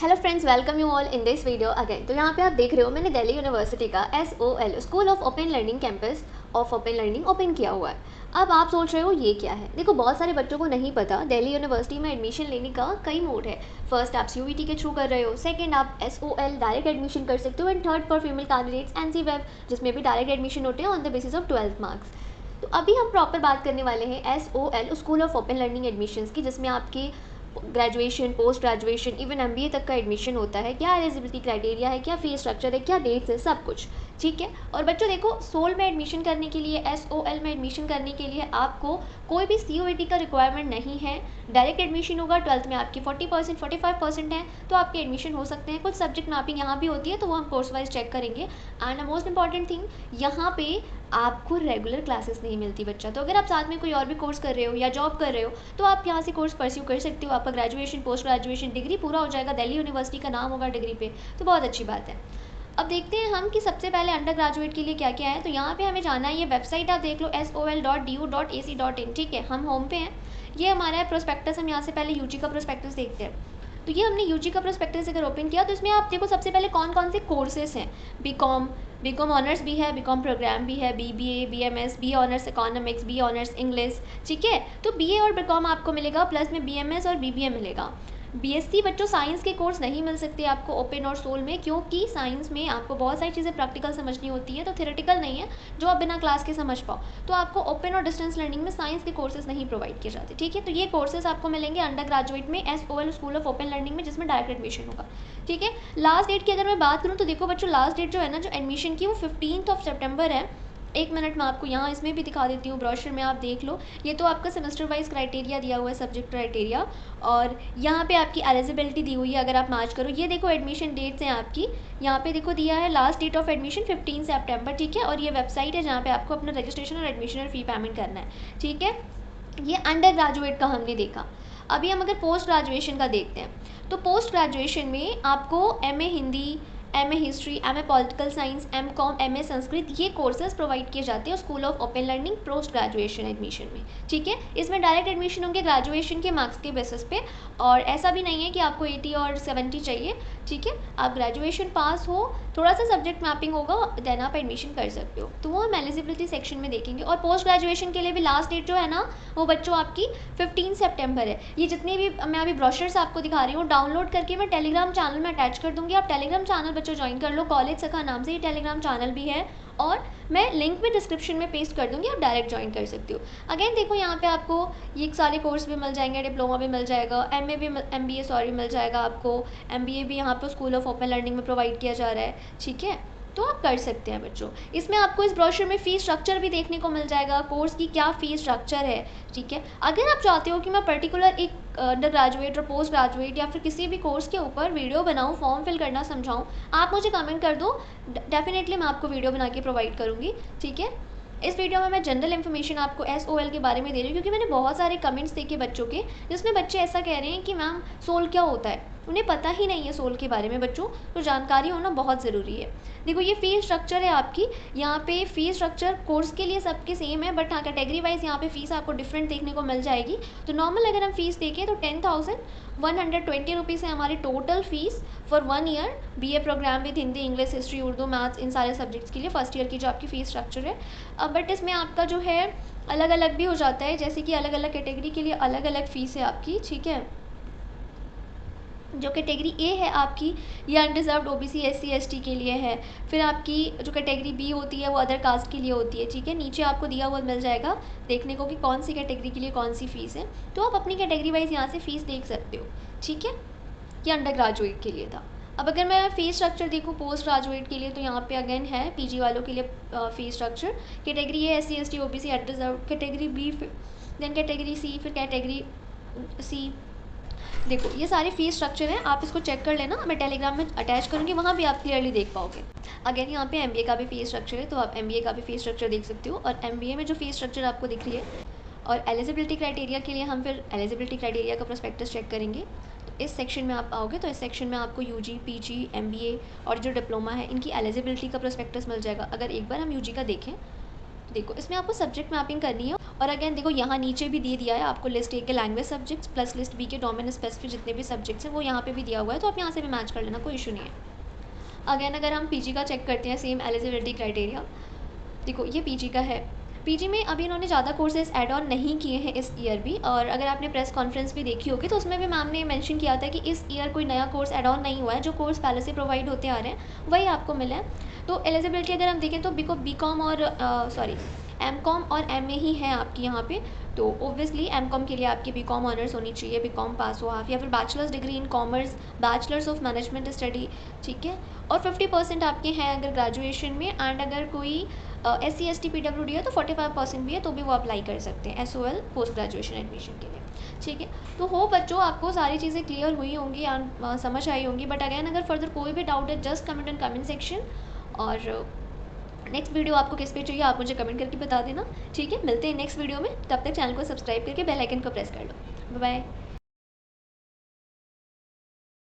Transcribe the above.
Hello friends, welcome you all in this video again. तो यहाँ पे आप देख रहे हो मैंने दिल्ली यूनिवर्सिटी का SOL school of open learning campus of open learning open किया हुआ है। अब आप सोच रहे हो ये क्या है। देखो, बहुत सारे बच्चों को नहीं पता दिल्ली यूनिवर्सिटी में एडमिशन लेने का कई मोड है। फर्स्ट आप CUET के थ्रू कर रहे हो, सेकंड आप SOL डायरेक्ट एडमिशन कर सकते हो, and third for female candidates NC-Web, जिसमें भी डायरेक्ट एडमिशन होते हैं on the basis of 12th marks. तो अभी हम प्रॉपर बात करने वाले हैं SOL school of open learning admissions की, जिसमें आपकी graduation, post graduation, even MBA तक का एडमिशन होता है। क्या एलिजिबिलिटी क्राइटेरिया है, क्या फीस स्ट्रक्चर है, क्या डेट्स है, सब कुछ ठीक है। और बच्चों देखो, सोल में एडमिशन करने के लिए, SOL में एडमिशन करने के लिए आपको कोई भी CUET का रिक्वायरमेंट नहीं है। डायरेक्ट एडमिशन होगा। 12th में आपकी 40% 45% है तो आपके एडमिशन हो सकते हैं। कुछ सब्जेक्ट मैपिंग यहाँ भी होती है, तो वो हम कोर्स वाइज चेक करेंगे। एंड मोस्ट इंपॉर्टेंट थिंग, यहाँ पे आपको रेगुलर क्लासेस नहीं मिलती बच्चा। तो अगर आप साथ में कोई और भी कोर्स कर रहे हो या जॉब कर रहे हो तो आप यहाँ से कोर्स परस्यू कर सकते हो। आपका ग्रेजुएशन, पोस्ट ग्रेजुएशन, डिग्री पूरा हो जाएगा। दिल्ली यूनिवर्सिटी का नाम होगा डिग्री पे, तो बहुत अच्छी बात है। अब देखते हैं हम कि सबसे पहले अंडर ग्रेजुएट के लिए क्या क्या है। तो यहाँ पे हमें जाना है, ये वेबसाइट आप देख लो sol.du.ac.in, ठीक है। हम होम पे हैं। ये हमारा है प्रोस्पेक्टस। हम यहाँ से पहले UG का प्रोस्पेक्टस देखते हैं। तो ये हमने UG का प्रोस्पेक्टस अगर ओपन किया तो इसमें आप देखो सबसे पहले कौन कौन से कोर्सेज हैं। बीकॉम ऑनर्स भी है, बीकॉम प्रोग्राम भी है, BBA, BMS, B honours economics, B honours English, ठीक है। तो BA और बीकॉम आपको मिलेगा, प्लस में BMS और BBA मिलेगा। BSc बच्चों साइंस के कोर्स नहीं मिल सकते आपको ओपन और सोल में, क्योंकि साइंस में आपको बहुत सारी चीज़ें प्रैक्टिकल समझनी होती है, तो थ्योरेटिकल नहीं है जो आप बिना क्लास के समझ पाओ। तो आपको ओपन और डिस्टेंस लर्निंग में साइंस के कोर्सेज नहीं प्रोवाइड किए जाते, ठीक है। तो ये कोर्सेज आपको मिलेंगे अंडर ग्रेजुएट में SOL school of open learning में, जिसमें डायरेक्ट एडमिशन होगा, ठीक है। लास्ट डेट की अगर मैं बात करूँ तो देखो बच्चों, लास्ट डेट जो है ना, जो एडमिशन की, वो 15 सितंबर है। एक मिनट में आपको यहाँ इसमें भी दिखा देती हूँ, ब्रोशर में आप देख लो। ये तो आपका सेमेस्टर वाइज क्राइटेरिया दिया हुआ है, सब्जेक्ट क्राइटेरिया, और यहाँ पे आपकी एलिजिबिलिटी दी हुई है। अगर आप मैच करो, ये देखो एडमिशन डेट्स हैं आपकी, यहाँ पे देखो दिया है लास्ट डेट ऑफ एडमिशन 15 सितंबर, ठीक है। और ये वेबसाइट है जहाँ पे आपको अपना रजिस्ट्रेशन और एडमिशन और फी पेमेंट करना है, ठीक है। ये अंडर ग्रेजुएट का हमने देखा। अभी हम अगर पोस्ट ग्रेजुएशन का देखते हैं, तो पोस्ट ग्रेजुएशन में आपको MA Hindi, MA history, MA political science, MCOM, MA Sanskrit, ये कोर्सेज प्रोवाइड किए जाते हैं school of open learning post graduation admission में, ठीक है। इसमें डायरेक्ट एडमिशन होंगे ग्रेजुएशन के मार्क्स के बेसिस पे, और ऐसा भी नहीं है कि आपको 80 और 70 चाहिए, ठीक है। आप ग्रेजुएशन पास हो, थोड़ा सा सब्जेक्ट मैपिंग होगा, देन आप एडमिशन कर सकते हो। तो वो हम एलिजिबिलिटी सेक्शन में देखेंगे। और पोस्ट ग्रेजुएशन के लिए भी लास्ट डेट जो है ना, वो बच्चों आपकी 15 सितंबर है। ये जितने भी मैं अभी ब्रोशर्स आपको दिखा रही हूँ, डाउनलोड करके मैं टेलीग्राम चैनल में अटैच कर दूंगी। आप टेलीग्राम चैनल बच्चों ज्वाइन कर लो, कॉलेज सखा नाम से ये टेलीग्राम चैनल भी है, और मैं लिंक भी डिस्क्रिप्शन में पेस्ट कर दूंगी, आप डायरेक्ट ज्वाइन कर सकते हो। अगेन देखो, यहाँ पे आपको ये सारे कोर्स भी मिल जाएंगे, डिप्लोमा भी मिल जाएगा, MBA मिल जाएगा आपको। MBA भी यहाँ पे स्कूल ऑफ ओपन लर्निंग में प्रोवाइड किया जा रहा है, ठीक है। तो आप कर सकते हैं बच्चों। इसमें आपको इस ब्रोशर में फ़ीस स्ट्रक्चर भी देखने को मिल जाएगा, कोर्स की क्या फ़ीस स्ट्रक्चर है, ठीक है। अगर आप चाहते हो कि मैं पर्टिकुलर एक अंडर ग्रेजुएट और पोस्ट ग्रेजुएट या फिर किसी भी कोर्स के ऊपर वीडियो बनाऊँ, फॉर्म फिल करना समझाऊँ, आप मुझे कमेंट कर दो, डेफिनेटली मैं आपको वीडियो बना के प्रोवाइड करूँगी, ठीक है। इस वीडियो में मैं जनरल इन्फॉर्मेशन आपको SOL के बारे में दे रही हूँ, क्योंकि मैंने बहुत सारे कमेंट्स देखे बच्चों के, जिसमें बच्चे ऐसा कह रहे हैं कि मैम सोल क्या होता है, उन्हें पता ही नहीं है सोल के बारे में बच्चों। तो जानकारी होना बहुत ज़रूरी है। देखो, ये फ़ीस स्ट्रक्चर है आपकी। यहाँ पे फ़ीस स्ट्रक्चर कोर्स के लिए सबके सेम है, बट हाँ कैटेगरी वाइज यहाँ पे फ़ीस आपको डिफरेंट देखने को मिल जाएगी। तो नॉर्मल अगर हम फ़ीस देखें तो 10,120 रुपीज़ है हमारी total fees for 1 year, BA programme with Hindi, English, history, Urdu, maths, इन सारे सब्जेक्ट्स के लिए फर्स्ट ईयर की जो आपकी फ़ीस स्ट्रक्चर है। अब बट इसमें आपका जो है अलग अलग भी हो जाता है, जैसे कि अलग अलग कैटेगरी के लिए अलग अलग फ़ीस है आपकी, ठीक है। जो कैटेगरी A है आपकी, ये अनरिजर्व्ड OBC SC ST के लिए है। फिर आपकी जो कैटेगरी B होती है वो अदर कास्ट के लिए होती है, ठीक है। नीचे आपको दिया हुआ मिल जाएगा देखने को कि कौन सी कैटेगरी के लिए कौन सी फ़ीस है, तो आप अपनी कैटेगरी वाइज यहाँ से फ़ीस देख सकते हो, ठीक है। ये अंडर ग्रेजुएट के लिए था। अब अगर मैं फ़ीस स्ट्रक्चर देखूँ पोस्ट ग्रेजुएट के लिए, तो यहाँ पे अगेन है PG वालों के लिए fees structure. Category A SC ST OBC unreserved, category B, then category C, फिर कैटेगरी C। देखो, ये सारी फ़ीस स्ट्रक्चर है, आप इसको चेक कर लेना, मैं टेलीग्राम में अटैच करूँगी, वहाँ भी आप क्लियरली देख पाओगे। अगेन यहाँ पे MBA का भी फ़ीस स्ट्रक्चर है, तो आप MBA का भी फ़ीस स्ट्रक्चर देख सकते हो। और MBA में जो फ़ीस स्ट्रक्चर आपको दिख रही है, और एलिजिबिलिटी क्राइटेरिया के लिए हम फिर एलिजिबिलिटी क्राइटेरिया का प्रोस्पेक्टस चेक करेंगे। तो इस सेक्शन में आप आओगे तो इस सेक्शन में आपको UG, PG, MBA और जो डिप्लोमा है इनकी एलिजिबिलिटी का प्रोस्पेक्टस मिल जाएगा। अगर एक बार हम UG का देखें, देखो इसमें आपको सब्जेक्ट मैपिंग करनी है, और अगेन देखो यहाँ नीचे भी दे दिया है आपको लिस्ट ए के language subjects plus list B के डोमेन स्पेसिफिक जितने भी सब्जेक्ट्स हैं वो यहाँ पे भी दिया हुआ है, तो आप यहाँ से भी मैच कर लेना, कोई इशू नहीं है। अगेन अगर हम पीजी का चेक करते हैं, सेम एलिजिबिलिटी क्राइटेरिया, देखो ये पीजी का है। पीजी में अभी इन्होंने ज़्यादा कोर्सेज ऐड ऑन नहीं किए हैं इस ईयर भी, और अगर आपने प्रेस कॉन्फ्रेंस भी देखी होगी तो उसमें भी मैम ने मेंशन किया था कि इस ईयर कोई नया कोर्स ऐड ऑन नहीं हुआ है, जो कोर्स पहले से प्रोवाइड होते आ रहे हैं वही आपको मिला है। तो एलिजिबिलिटी अगर हम देखें तो बी कॉम और एम कॉम और एम ए ही हैं आपकी यहाँ पे। तो ओब्वियसली एम कॉम के लिए आपकी बी कॉम ऑनर्स होनी चाहिए, बी कॉम पास हो आप, या फिर bachelors degree in commerce, bachelors of management study, ठीक है। और 50% आपके हैं अगर ग्रेजुएशन में, एंड अगर कोई SC ST PWD है तो 45% भी है, तो भी वो अप्लाई कर सकते हैं SOL पोस्ट ग्रेजुएशन एडमिशन के लिए, ठीक है। तो हो बच्चों आपको सारी चीज़ें क्लियर हुई होंगी एंड समझ आई होंगी। बट अगेन अगर फर्दर कोई भी डाउट है just comment in comment section, और नेक्स्ट वीडियो आपको किस पे चाहिए आप मुझे कमेंट करके बता देना, ठीक है। मिलते हैं नेक्स्ट वीडियो में, तब तक चैनल को सब्सक्राइब करके बेल आइकन को प्रेस कर लो। Bye bye.